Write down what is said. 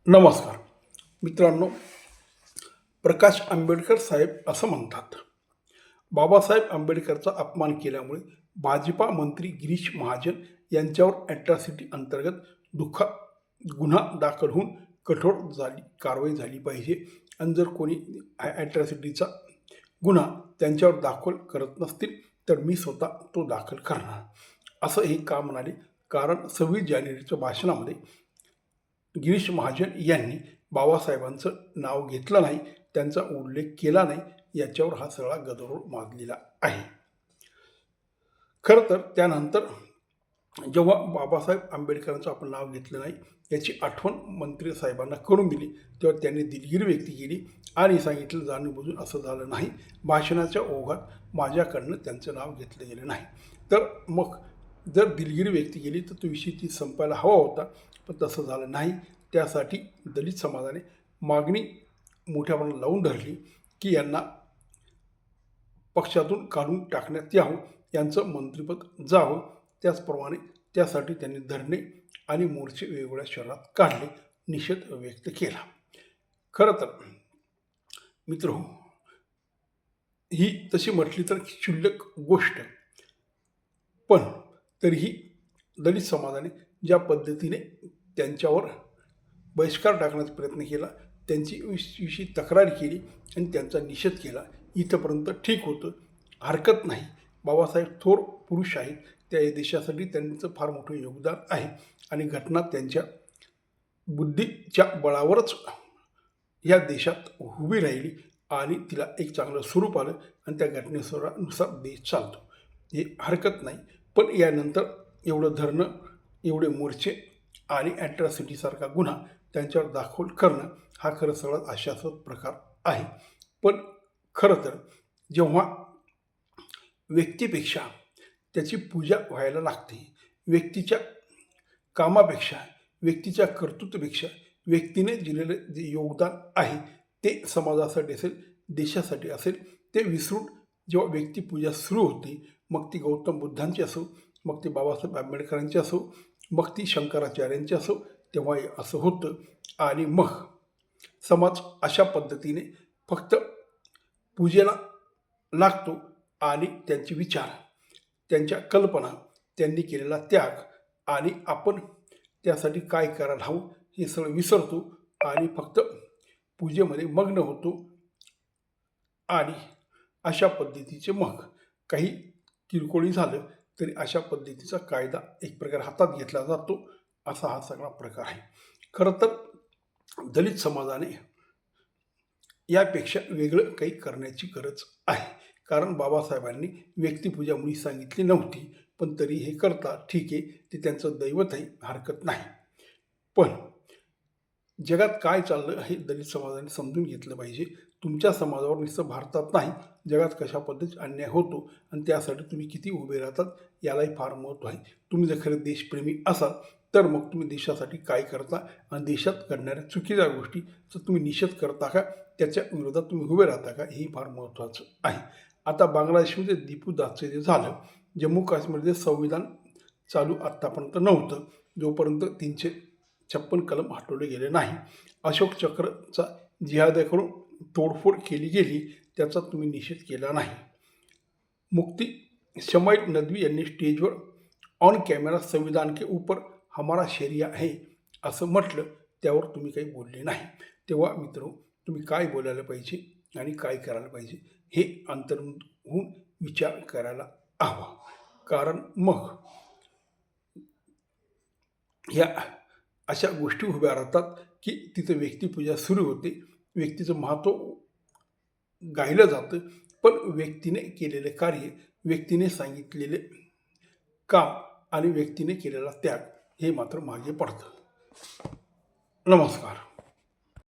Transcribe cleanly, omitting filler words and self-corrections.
नमस्कार मित्रांनो. प्रकाश आंबेडकर साहेब असं म्हणतात, बाबासाहेब आंबेडकरचा अपमान केल्यामुळे भाजपा मंत्री गिरीश महाजन यांच्यावर ॲट्रॉसिटी अंतर्गत गुन्हा दाखल होऊन कठोर कारवाई झाली पाहिजे. आणि जर कोणी ॲट्रॉसिटीचा गुन्हा त्यांच्यावर दाखल करत नसतील तर मी स्वतः तो दाखल करणार, असं हे का म्हणाले. कारण 26 जानेवारीच्या भाषणामध्ये गिरीश महाजन यांनी बाबासाहेबांचं नाव घेतलं नाही, त्यांचा उल्लेख केला नाही, याच्यावर हा सगळा गदारोळ माजलेला आहे. खरं तर त्यानंतर जेव्हा बाबासाहेब आंबेडकरांचं आपण नाव घेतलं नाही याची आठवण मंत्री साहेबांना करून दिली, तेव्हा त्यांनी दिलगिरी व्यक्त केली आणि सांगितलं, जाणूनबुजून असं झालं नाही, भाषणाच्या ओघात माझ्याकडनं त्यांचं नाव घेतलं गेलं नाही. तर मग जर दिलगिरी व्यक्त केली तर तो विषय ती संपायला हवा होता, पण तसं झालं नाही. त्यासाठी दलित समाजाने मागणी मोठ्या प्रमाणात लावून धरली की यांना पक्षातून काढून टाकण्यात यावं, यांचं मंत्रिपद जावं. त्याचप्रमाणे त्यासाठी त्यांनी धरणे आणि मोर्चे वेगवेगळ्या शहरात काढले, निषेध व्यक्त केला. खरं तर मित्र, ही तशी म्हटली तर क्षुल्लक गोष्ट, पण तरीही दलित समाजाने ज्या पद्धतीने त्यांच्यावर बहिष्कार टाकण्याचा प्रयत्न केला, त्यांची विषयी तक्रार केली आणि त्यांचा निषेध केला, इथंपर्यंत ठीक होतं, हरकत नाही. बाबासाहेब थोर पुरुष आहेत, त्या देशासाठी त्यांचं फार मोठं योगदान आहे आणि घटना त्यांच्या बुद्धीच्या बळावरच या देशात उभी राहिली आणि तिला एक चांगलं स्वरूप आलं आणि त्या घटनेनुसार देश चालतो, हे हरकत नाही. पण यानंतर एवढं धरणं, एवढे मोर्चे आणि ॲट्रॉसिटीसारखा गुन्हा त्यांच्यावर दाखल करणं हा खरं सगळ्यात आशास्पद प्रकार आहे. पण खरं तर जेव्हा व्यक्तीपेक्षा त्याची पूजा व्हायला लागते, व्यक्तीच्या कामापेक्षा, व्यक्तीच्या कर्तृत्वापेक्षा व्यक्तीने दिलेलं जे योगदान आहे ते समाजासाठी असेल, देशासाठी असेल, ते विसरून जेव्हा व्यक्तिपूजा सुरू होते, मग ती गौतम बुद्धांची असो, मग ती बाबासाहेब आंबेडकरांची असो, मग ती शंकराचार्यांची असो, तेव्हा असं होतं. आणि मग समाज अशा पद्धतीने फक्त पूजेला लागतो आणि त्यांचे विचार, त्यांच्या कल्पना, त्यांनी केलेला त्याग आणि आपण त्यासाठी काय करायला हवं हे सगळं विसरतो आणि फक्त पूजेमध्ये मग्न होतो. आणि अशा पद्धतीचे मग काही किरकोळी झालं तरी अशा पद्धतीचा कायदा एक प्रकार हातात घेतला जातो, असा हा सगळा प्रकार आहे. खरं तर दलित समाजाने यापेक्षा वेगळं काही करण्याची गरज आहे. कारण बाबासाहेबांनी व्यक्तिपूजा मुळी सांगितली नव्हती, पण तरी हे करतात, ठीक आहे, ते त्यांचं दैवत आहे, हरकत नाही. पण जगात काय चाललं हे दलित समाजाने समजून घेतलं पाहिजे. तुमच्या समाजावर नुसतं भारतात नाही, जगात कशा पद्धतीचा अन्याय होतो आणि त्यासाठी तुम्ही किती उभे राहतात यालाही फार महत्त्व आहे. तुम्ही जर खरं देशप्रेमी असाल तर मग तुम्ही देशासाठी काय करता आणि देशात घडणाऱ्या चुकीच्या गोष्टीचा तुम्ही निषेध करता का, त्याच्या विरोधात तुम्ही उभे राहता का, हेही फार महत्त्वाचं आहे. आता बांगलादेशमध्ये दीपू दासचं जे झालं, जम्मू काश्मीरमध्ये संविधान चालू आत्तापर्यंत नव्हतं, जोपर्यंत 356 कलम हटवले गेले नाही, अशोक चक्रचा जिहाद्याकडून तोडफोड केली गेली, त्याचा तुम्ही निषेध केला नाही. मुफ्ती शमाईल नदवी यांनी स्टेजवर ऑन कॅमेरा संविधान के ऊपर हमारा शरिया है असं म्हटलं, त्यावर तुम्ही काही बोलले नाही. तेव्हा मित्र, तुम्ही काय बोलायला पाहिजे आणि काय करायला पाहिजे हे अंतर्मुख होऊन विचार करायला हवा. कारण मग ह्या अशा गोष्टी उभ्या राहतात की तिथं व्यक्तिपूजा सुरू होते, व्यक्तीचं महत्त्व गायलं जातं, पण व्यक्तीने केलेले कार्य, व्यक्तीने सांगितलेले काम आणि व्यक्तीने केलेला त्याग हे मात्र मागे पडतं. नमस्कार.